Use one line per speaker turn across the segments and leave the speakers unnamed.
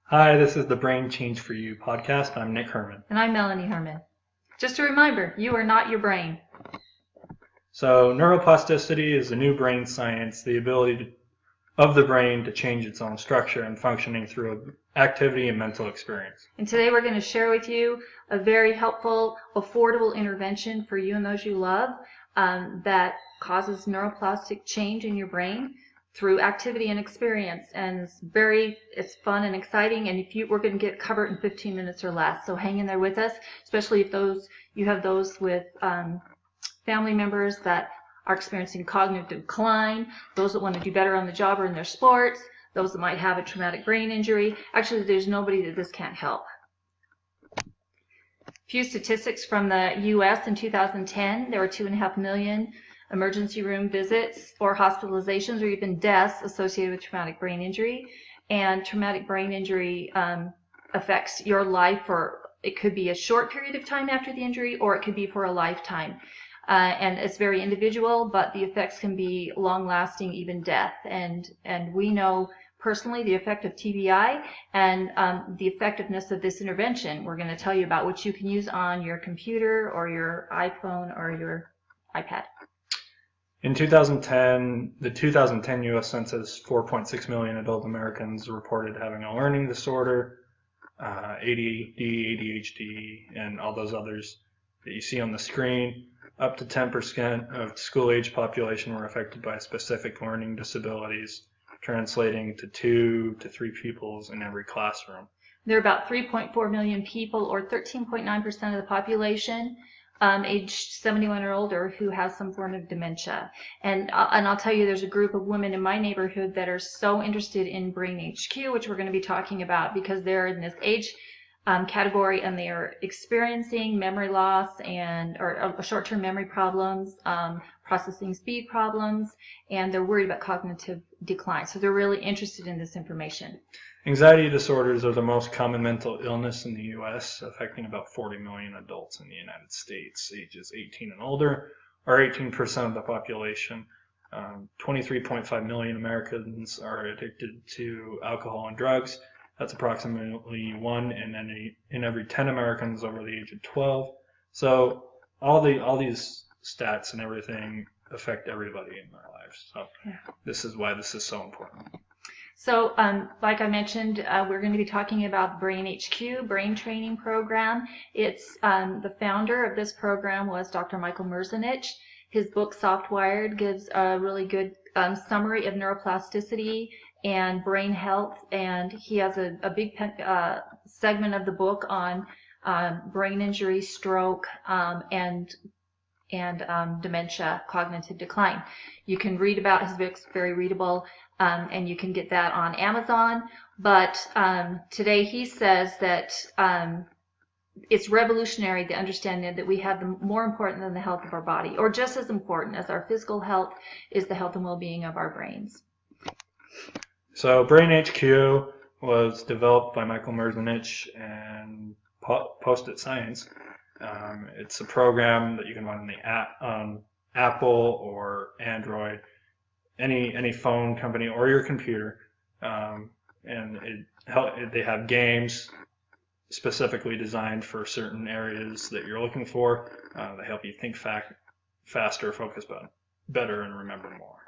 Hi, this is the Brain Change for You podcast. I'm Nick Herrmann.
And I'm Melanie Herrmann. Just a reminder, you are not your brain.
So, neuroplasticity is a new brain science, the ability of the brain to change its own structure and functioning through activity and mental experience.
And today we're going to share with you a very helpful, affordable intervention for you and those you love that causes neuroplastic change in your brain through activity and experience. And it's fun and exciting, and we're going to get covered in 15 minutes or less. So hang in there with us, especially if you have those with family members that are experiencing cognitive decline, those that want to do better on the job or in their sports, those that might have a traumatic brain injury. Actually, there's nobody that this can't help. A few statistics from the U.S. in 2010, there were 2.5 million emergency room visits or hospitalizations or even deaths associated with traumatic brain injury. And traumatic brain injury affects your life it could be a short period of time after the injury, or it could be for a lifetime. And it's very individual, but the effects can be long-lasting, even death. And we know personally the effect of TBI and the effectiveness of this intervention. We're going to tell you about what you can use on your computer or your iPhone or your iPad.
In 2010, the 2010 U.S. Census, 4.6 million adult Americans reported having a learning disorder, ADD, ADHD, and all those others that you see on the screen. Up to 10% of school-age population were affected by specific learning disabilities, translating to 2 to 3 pupils in every classroom.
There are about 3.4 million people, or 13.9% of the population, aged 71 or older, who have some form of dementia. And I'll tell you, there's a group of women in my neighborhood that are so interested in BrainHQ, which we're going to be talking about, because they're in this age category, and they are experiencing memory loss or short-term memory problems, processing speed problems, and they're worried about cognitive decline. So they're really interested in this information.
Anxiety disorders are the most common mental illness in the U.S., affecting about 40 million adults in the United States, ages 18 and older, or 18% of the population. 23.5 million Americans are addicted to alcohol and drugs. That's approximately 1 in every 10 Americans over the age of 12. So all these stats and everything affect everybody in their lives. So This is why this is so important.
So like I mentioned, we're going to be talking about BrainHQ, Brain Training Program. It's the founder of this program was Dr. Michael Merzenich. His book, Softwired, gives a really good summary of neuroplasticity and brain health, and he has a big segment of the book on brain injury, stroke, and dementia, cognitive decline. You can read about his books, very readable, and you can get that on Amazon. But today he says that it's revolutionary, the understanding that we have more important than the health of our body, or just as important as our physical health is the health and well-being of our brains.
So BrainHQ was developed by Michael Merzenich and Post-it Science. It's a program that you can run on the app on Apple or Android, any phone company or your computer, and they have games specifically designed for certain areas that you're looking for. They help you think faster, focus better, and remember more.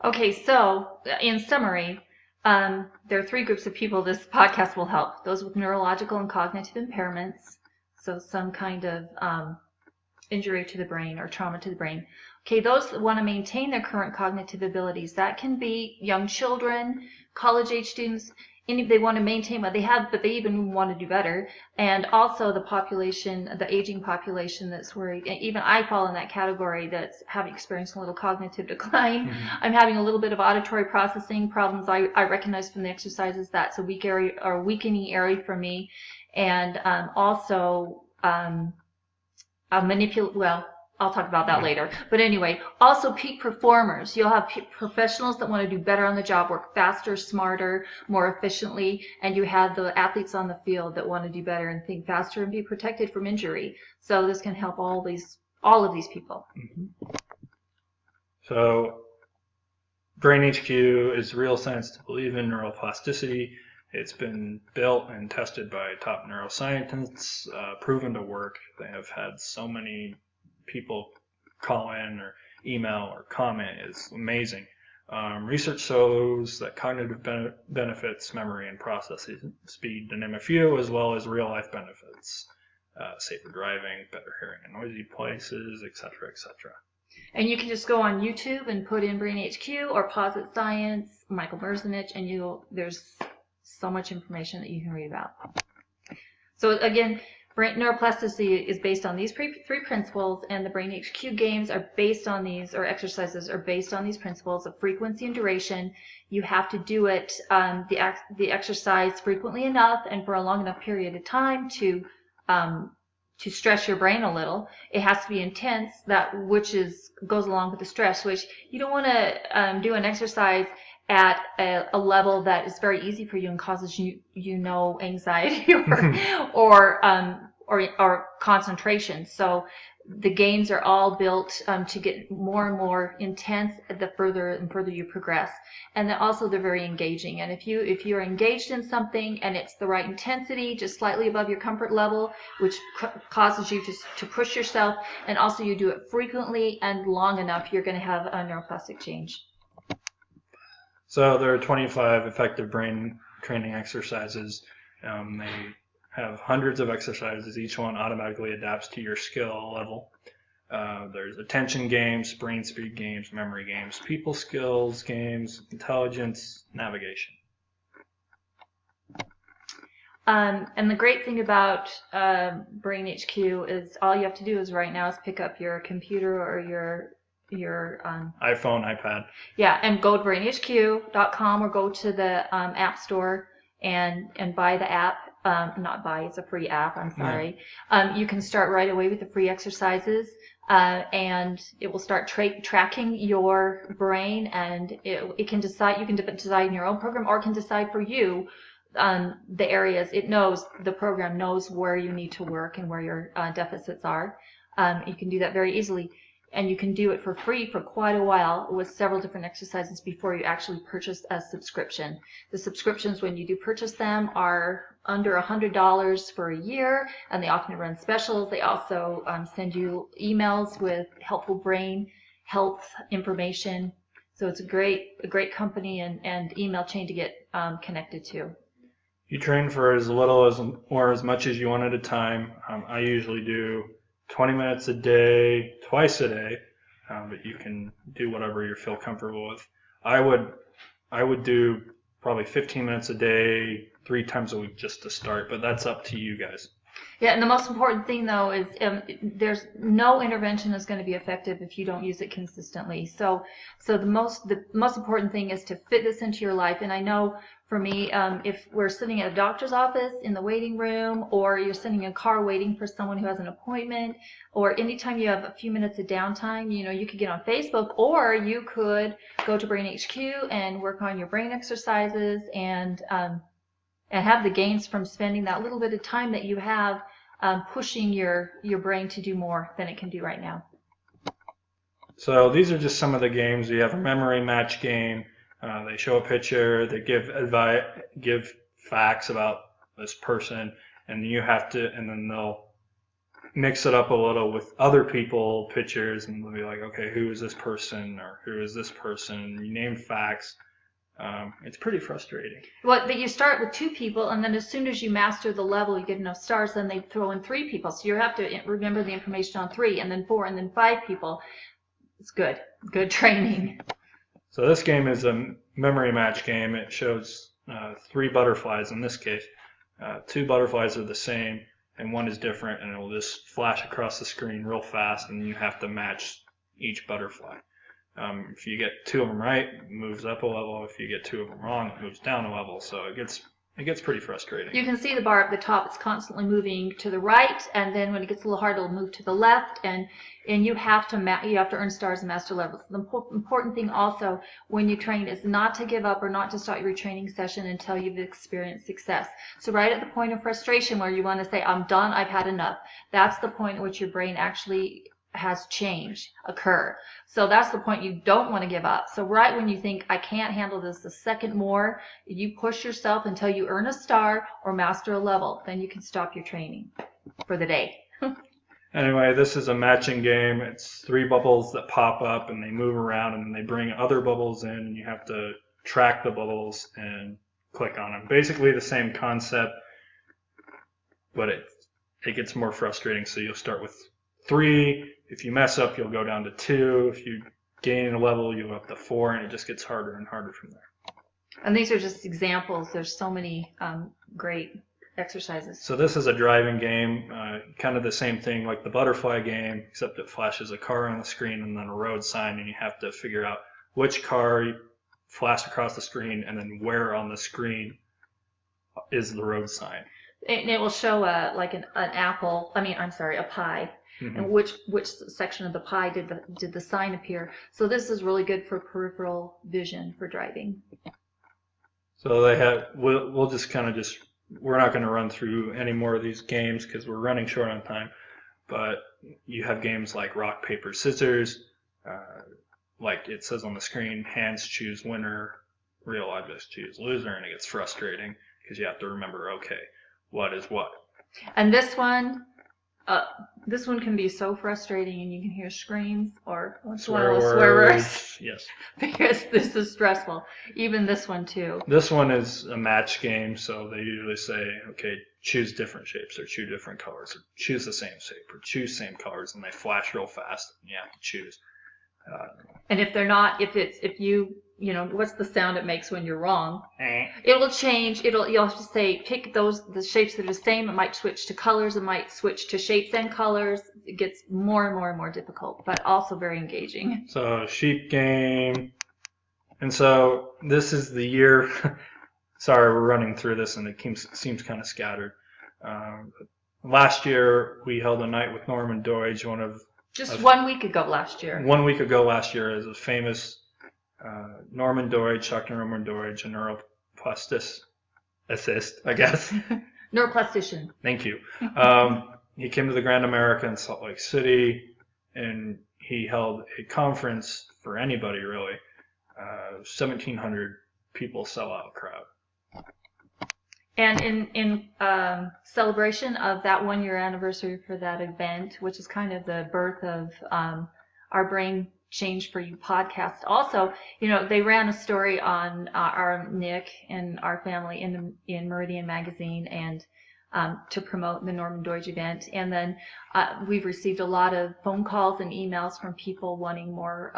Okay, so in summary, there are 3 groups of people this podcast will help. Those with neurological and cognitive impairments, so some kind of injury to the brain or trauma to the brain. Okay, those that want to maintain their current cognitive abilities, that can be young children, college-age students, they want to maintain what they have, but they even want to do better. And also the population, the aging population that's worried. Even I fall in that category that's experienced a little cognitive decline. Mm-hmm. I'm having a little bit of auditory processing problems. I recognize from the exercises that's a weak area or weakening area for me. And also I'll talk about that later. But anyway, also peak performers. You'll have professionals that want to do better on the job, work faster, smarter, more efficiently, and you have the athletes on the field that want to do better and think faster and be protected from injury. So this can help all of these people.
So BrainHQ is real science to believe in neuroplasticity. It's been built and tested by top neuroscientists, proven to work. They have had so many people call in or email or comment. It's amazing. Research shows that cognitive benefits, memory and processing speed, to name a few, as well as real-life benefits, safer driving, better hearing in noisy places, etc., etc.
And you can just go on YouTube and put in BrainHQ or Posit Science, Michael Merzenich, and there's so much information that you can read about. So again, neuroplasticity is based on these three principles, and the BrainHQ games are based on these, or exercises are based on these principles of frequency and duration. You have to do it, the exercise frequently enough and for a long enough period of time to stress your brain a little. It has to be intense, which goes along with the stress, which you don't want to do an exercise at a level that is very easy for you and causes you anxiety or concentration. So the games are all built to get more and more intense the further and further you progress. And then also they're very engaging. And if you're engaged in something and it's the right intensity, just slightly above your comfort level, which causes you to push yourself, and also you do it frequently and long enough, you're going to have a neuroplastic change.
So there are 25 effective brain training exercises. They have hundreds of exercises. Each one automatically adapts to your skill level. There's attention games, brain speed games, memory games, people skills games, intelligence, navigation.
And the great thing about BrainHQ is all you have to do is right now is pick up your computer or your
iPhone, iPad.
Yeah, and go to brainhq.com or go to the App Store and buy the app. Not buy, it's a free app, I'm sorry. Yeah. You can start right away with the free exercises, and it will start tracking your brain, and it can decide, you can decide in your own program, or it can decide for you the areas. The program knows where you need to work and where your deficits are. You can do that very easily. And you can do it for free for quite a while with several different exercises before you actually purchase a subscription. The subscriptions, when you do purchase them, are under $100 for a year, and they often run specials. They also send you emails with helpful brain health information. So it's a great company and email chain to get connected to.
You train for as little or as much as you want at a time. I usually do 20 minutes a day, twice a day, but you can do whatever you feel comfortable with. I would do probably 15 minutes a day, 3 times a week just to start, but that's up to you guys.
Yeah, and the most important thing though is there's no intervention is going to be effective if you don't use it consistently. So the most important thing is to fit this into your life. And I know for me, if we're sitting at a doctor's office in the waiting room, or you're sitting in a car waiting for someone who has an appointment, or anytime you have a few minutes of downtime, you could get on Facebook, or you could go to BrainHQ and work on your brain exercises and have the gains from spending that little bit of time that you have pushing your brain to do more than it can do right now.
So these are just some of the games. You have a memory match game. They show a picture. They give facts about this person, and and then they'll mix it up a little with other people pictures, and they'll be like, okay, who is this person, or who is this person? You name facts. It's pretty frustrating.
Well, but you start with 2 people, and then as soon as you master the level, you get enough stars, then they throw in 3 people. So you have to remember the information on 3, and then 4, and then 5 people. It's good training.
So this game is a memory match game. It shows 3 butterflies in this case. 2 butterflies are the same, and 1 is different, and it will just flash across the screen real fast, and you have to match each butterfly. If you get 2 of them right, it moves up a level. If you get 2 of them wrong, it moves down a level. So it gets pretty frustrating.
You can see the bar at the top. It's constantly moving to the right, and then when it gets a little hard, it'll move to the left, and you have to earn stars and master levels. The important thing also when you train is not to give up or not to start your training session until you've experienced success. So right at the point of frustration where you want to say, I'm done, I've had enough, that's the point at which your brain actually has change occur. So that's the point. You don't want to give up. So right when you think, I can't handle this a second more, you push yourself until you earn a star or master a level. Then you can stop your training for the day.
Anyway, this is a matching game. It's 3 bubbles that pop up and they move around and then they bring other bubbles in and you have to track the bubbles and click on them. Basically the same concept, but it gets more frustrating. So you'll start with 3. If you mess up, you'll go down to 2. If you gain a level, you'll go up to 4, and it just gets harder and harder from there.
And these are just examples. There's so many great exercises.
So this is a driving game, kind of the same thing like the butterfly game, except it flashes a car on the screen and then a road sign, and you have to figure out which car flashed across the screen and then where on the screen is the road sign.
And it will show like an apple. A pie. Mm-hmm. And which section of the pie did the sign appear? So this is really good for peripheral vision for driving.
So we'll just kind of we're not going to run through any more of these games because we're running short on time. But you have games like rock, paper, scissors. Like it says on the screen, hands choose winner, real objects choose loser, and it gets frustrating because you have to remember, okay, what is what.
And this one can be so frustrating, and you can hear screams or swear words.
Yes.
Because this is stressful. Even this one too.
This one is a match game, so they usually say, okay, choose different shapes or choose different colors or choose the same shape or choose same colors, and they flash real fast, and you have to choose.
And if they're not, if you what's the sound it makes when you're wrong? It will change. You'll have to say pick the shapes that are the same. It might switch to colors. It might switch to shapes and colors. It gets more and more and more difficult, but also very engaging.
So sheep game, and so this is the year. Sorry, we're running through this, and it seems kind of scattered. Last year we held a night with Norman Deutsch,
1 week ago last year.
1 week ago last year, as a famous Norman Deutsch, Dr. Norman Deutsch, a neuroplasticist, I guess.
Neuroplastician.
Thank you. He came to the Grand America in Salt Lake City, and he held a conference for anybody, really. 1,700 people, sellout crowd.
And in celebration of that 1-year anniversary for that event, which is kind of the birth of our Brain Change for You podcast. Also, they ran a story on our Nick and our family in Meridian Magazine and to promote the Norman Deutsch event. And then we've received a lot of phone calls and emails from people wanting more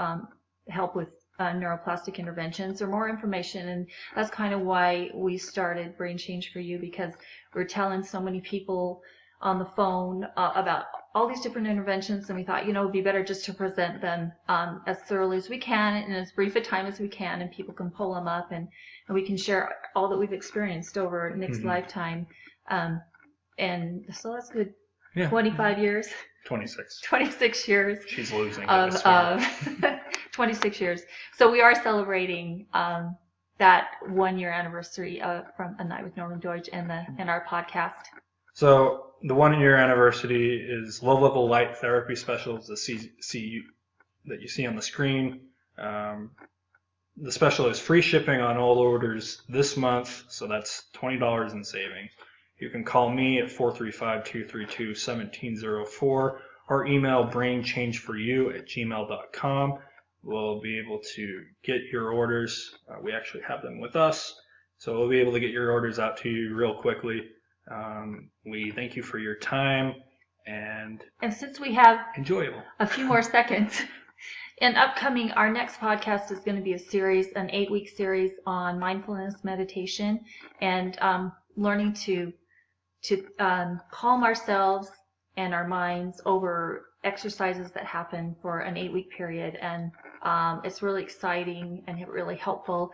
help with neuroplastic interventions or more information, and that's kind of why we started Brain Change for You, because we're telling so many people on the phone about all these different interventions, and we thought, it'd be better just to present them as thoroughly as we can in as brief a time as we can, and people can pull them up and we can share all that we've experienced over Nick's lifetime. And so that's good. Yeah. 25 years. 26 years.
She's losing.
26 years. So we are celebrating that 1-year anniversary from A Night with Norman Deutsch and our podcast.
So the 1-year anniversary is low-level light therapy specials that you see on the screen. The special is free shipping on all orders this month, so that's $20 in savings. You can call me at 435-232-1704 or email brainchangeforyou@gmail.com. We'll be able to get your orders. We actually have them with us, so we'll be able to get your orders out to you real quickly. We thank you for your time, and
since we have
enjoyable
a few more seconds, and upcoming, our next podcast is going to be an 8-week series on mindfulness meditation and learning to calm ourselves and our minds over exercises that happen for an 8-week period. And it's really exciting and really helpful.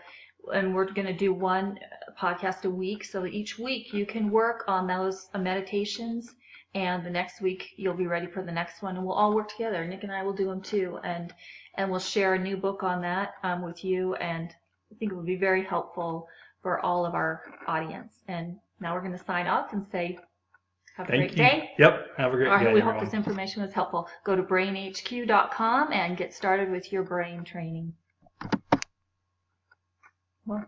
And we're going to do one podcast a week, so that each week you can work on those meditations, and the next week you'll be ready for the next one, and we'll all work together. Nick and I will do them too, and we'll share a new book on that with you, and I think it will be very helpful for all of our audience. And now we're going to sign off and say Have a
Thank
great
you.
day.
Yep. Have a great day,
We hope
everyone.
this information was helpful. Go to brainhq.com and get started with your brain training. Well,